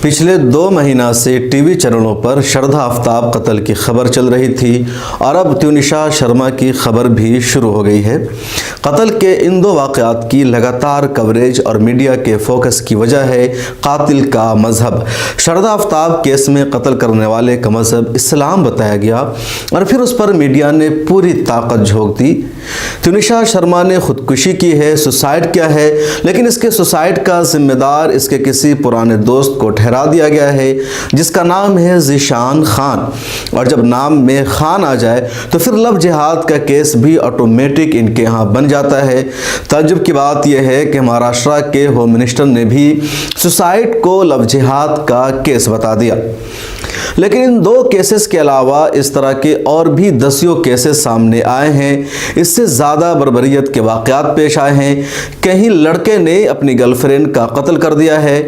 पिछले 2 महीना से टीवी चैनलों पर शारदा आफ्ताब कत्ल की खबर चल रही थी और अब त्यूनिशा शर्मा की खबर भी शुरू हो गई है। कत्ल के इन 2 वाक़यात की लगातार कवरेज और मीडिया के फोकस की वजह है कातिल का मजहब। शारदा आफ्ताब केस में कत्ल करने वाले का मजहब इस्लाम बताया गया और फिर उस पर मीडिया ने पूरी ताकत झोंक दी। त्यूनिशा शर्मा ने खुदकुशी की है, सुसाइड किया है, लेकिन इसके सुसाइड का जिम्मेदार इसके किसी पुराने दोस्त को ठहरा दिया गया है जिसका नाम है ज़ीशान खान। और जब नाम में खान आ जाए तो फिर लव जिहाद का केस भी ऑटोमेटिक इनके यहाँ बन जाता है। ताज्जुब की बात यह है कि महाराष्ट्र के होम मिनिस्टर ने भी सुसाइड को लव जिहाद का केस बता दिया। लेकिन इन 2 केसेस के अलावा इस तरह के और भी दसियों केसेस सामने आए हैं। इससे ज़्यादा बर्बरियत के वाक़यात पेश आए हैं। कहीं लड़के ने अपनी गर्लफ्रेंड का कत्ल कर दिया है,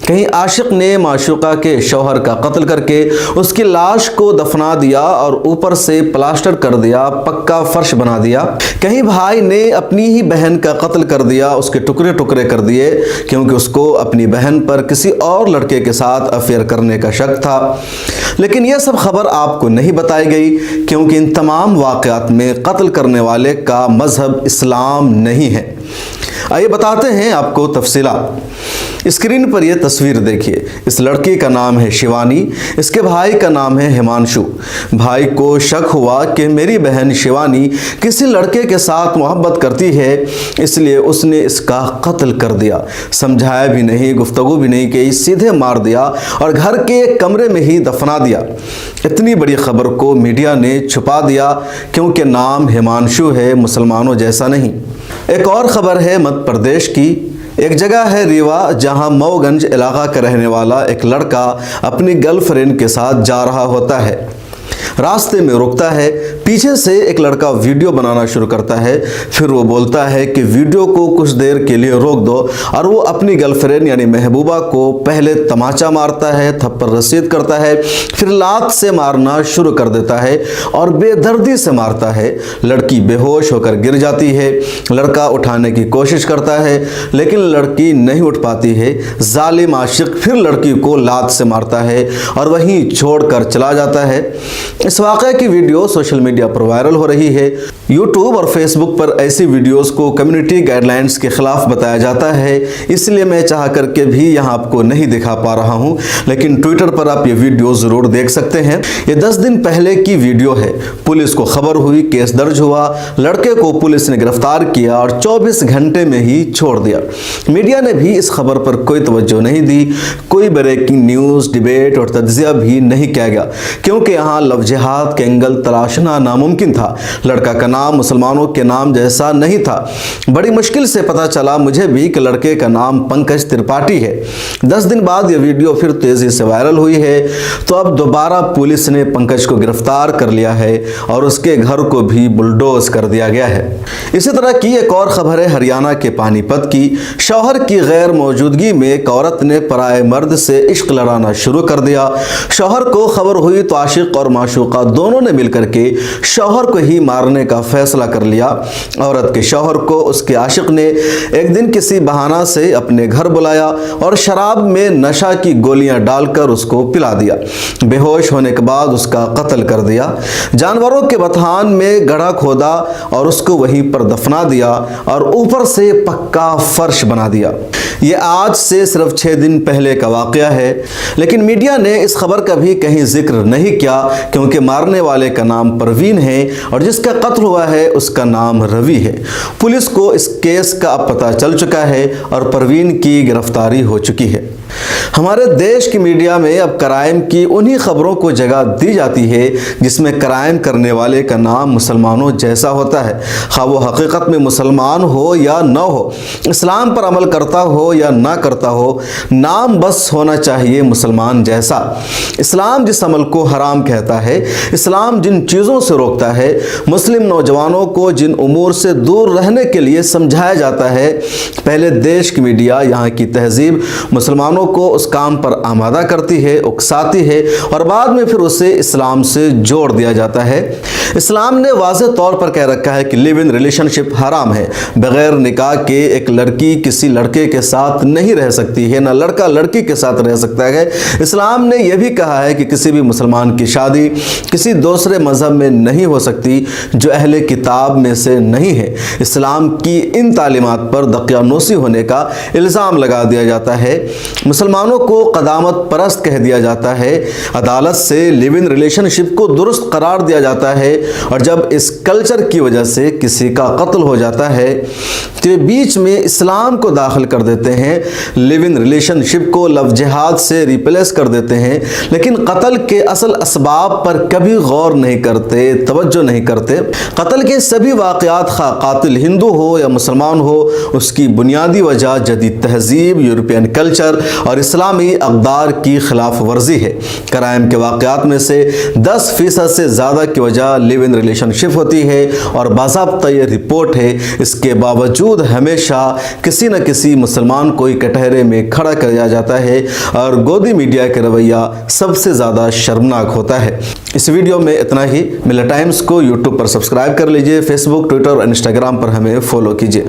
कहीं आशिक ने माशूका के शौहर का कत्ल करके उसकी लाश को दफना दिया और ऊपर से प्लास्टर कर दिया, पक्का फर्श बना दिया। कहीं भाई ने अपनी ही बहन का कत्ल कर दिया, उसके टुकड़े टुकड़े कर दिए क्योंकि उसको अपनी बहन पर किसी और लड़के के साथ अफेयर करने का शक था। लेकिन यह सब खबर आपको नहीं बताई गई क्योंकि इन तमाम वाक़यात में कत्ल करने वाले का मजहब इस्लाम नहीं है। आइए बताते हैं आपको तफसीलात। स्क्रीन पर यह तस्वीर देखिए। इस लड़की का नाम है शिवानी, इसके भाई का नाम है हिमांशु। भाई को शक हुआ कि मेरी बहन शिवानी किसी लड़के के साथ मोहब्बत करती है, इसलिए उसने इसका कत्ल कर दिया। समझाया भी नहीं, गुफ्तगू भी नहीं की, सीधे मार दिया और घर के एक कमरे में ही दफना दिया। इतनी बड़ी खबर को मीडिया ने छुपा दिया क्योंकि नाम हिमांशु है, मुसलमानों जैसा नहीं। एक और खबर है मध्य प्रदेश की। एक जगह है रीवा जहां मऊगंज इलाका का रहने वाला एक लड़का अपनी गर्लफ्रेंड के साथ जा रहा होता है। रास्ते में रुकता है, पीछे से एक लड़का वीडियो बनाना शुरू करता है। फिर वो बोलता है कि वीडियो को कुछ देर के लिए रोक दो और वो अपनी गर्लफ्रेंड यानी महबूबा को पहले तमाचा मारता है, थप्पड़ रसीद करता है, फिर लात से मारना शुरू कर देता है और बेदर्दी से मारता है। लड़की बेहोश होकर गिर जाती है। लड़का उठाने की कोशिश करता है लेकिन लड़की नहीं उठ पाती है। जालिम आशिक फिर लड़की को लात से मारता है और वहीं छोड़कर चला जाता है। इस वाक़े की वीडियो सोशल मीडिया पर वायरल हो रही है। यूट्यूब और फेसबुक पर ऐसी वीडियोस को कम्युनिटी गाइडलाइंस के खिलाफ बताया जाता है, इसलिए मैं चाह करके भी यहाँ आपको नहीं दिखा पा रहा हूँ, लेकिन ट्विटर पर आप ये वीडियो ज़रूर देख सकते हैं। ये 10 दिन पहले की वीडियो है। पुलिस को खबर हुई, केस दर्ज हुआ, लड़के को पुलिस ने गिरफ्तार किया और 24 घंटे में ही छोड़ दिया। मीडिया ने भी इस खबर पर कोई तवज्जो नहीं दी, कोई ब्रेकिंग न्यूज़, डिबेट और तज्जिया भी नहीं किया गया क्योंकि यहाँ लव जिहाद के एंगल तलाशना नामुमकिन था। लड़का का नाम मुसलमानों के नाम जैसा नहीं था। बड़ी मुश्किल से पता चला मुझे भी कि लड़के का नाम पंकज त्रिपाठी है। 10 दिन बाद यह वीडियो फिर तेजी से वायरल हुई है तो अब दोबारा पुलिस ने पंकज को गिरफ्तार कर लिया है और उसके घर को भी बुलडोज कर दिया गया है। इसी तरह की एक और खबर है हरियाणा के पानीपत की। शौहर की गैर मौजूदगी में एक औरत ने पराए मर्द से इश्क लड़ाना शुरू कर दिया। शौहर को खबर हुई तो आशिक और माशूका दोनों ने मिलकर के शौहर को ही मारने का फैसला कर लिया। औरत के शौहर को उसके आशिक ने एक दिन किसी बहाना से अपने घर बुलाया और शराब में नशा की गोलियां डालकर उसको पिला दिया। बेहोश होने के बाद उसका कत्ल कर दिया। जानवरों के बथान में गड्ढा खोदा और उसको वहीं पर दफना दिया और ऊपर से पक्का फर्श बना दिया। यह आज से सिर्फ 6 दिन पहले का वाकया है, लेकिन मीडिया ने इस खबर का भी कहीं जिक्र नहीं किया क्योंकि मारने वाले का नाम परवीन है और जिसका कत्ल हुआ है उसका नाम रवि है। पुलिस को इस केस का अब पता चल चुका है और परवीन की गिरफ्तारी हो चुकी है। हमारे देश की मीडिया में अब क्राइम की उन्हीं खबरों को जगह दी जाती है जिसमें क्राइम करने वाले का नाम मुसलमानों जैसा होता है। खा वो हकीकत में मुसलमान हो या न हो, इस्लाम पर अमल करता हो या ना करता हो, नाम बस होना चाहिए मुसलमान जैसा। इस्लाम जिस अमल को हराम कहता लगा है, इस्लाम जिन चीज़ों से रोकता है, मुस्लिम नौजवानों को जिन उमूर से दूर रहने के लिए समझाया जाता है, पहले देश की मीडिया, यहाँ की तहजीब मुसलमानों को उस काम पर आमादा करती है, उकसाती है और बाद में फिर उसे इस्लाम से जोड़ दिया जाता है। इस्लाम ने वाज़ेह तौर पर कह रखा है कि लिव इन रिलेशनशिप हराम है। बगैर निकाह के एक लड़की किसी लड़के के साथ नहीं रह सकती है, ना लड़का लड़की के साथ रह सकता है। इस्लाम ने यह भी कहा है कि किसी भी मुसलमान की शादी किसी दूसरे मज़हब में नहीं हो सकती जो अहले किताब में से नहीं है। इस्लाम की इन तालीमात पर दकियानूसी होने का इल्ज़ाम लगा दिया जाता है। मुसलमानों को क़दामत परस्त कह दिया जाता है। अदालत से लिव इन रिलेशनशिप को दुरुस्त करार दिया जाता है और जब इस कल्चर की वजह से किसी का कत्ल हो जाता है तो बीच में इस्लाम को दाखिल कर देते हैं, लिव इन रिलेशनशिप को लव जिहाद से रिप्लेस कर देते हैं, लेकिन कत्ल के असल असबाब पर कभी गौर नहीं करते, तवज्जो नहीं करते। कत्ल के सभी वाक़यात खा कातिल हिंदू हो या मुसलमान हो, उसकी बुनियादी वजह जदीद तहजीब, यूरोपियन कल्चर और इस्लामी अक़दार की खिलाफ वर्जी है। कराइम के वाक़यात में से 10% से ज़्यादा की वजह लिव इन रिलेशनशिप होती है और बाज़ाब्ता ये रिपोर्ट है। इसके बावजूद हमेशा किसी न किसी मुसलमान को कटहरे में खड़ा किया जाता है और गोदी मीडिया का रवैया सबसे ज़्यादा शर्मनाक होता है। इस वीडियो में इतना ही। मिल्ला टाइम्स को यूट्यूब पर सब्सक्राइब कर लीजिए, फेसबुक, ट्विटर और इंस्टाग्राम पर हमें फॉलो कीजिए।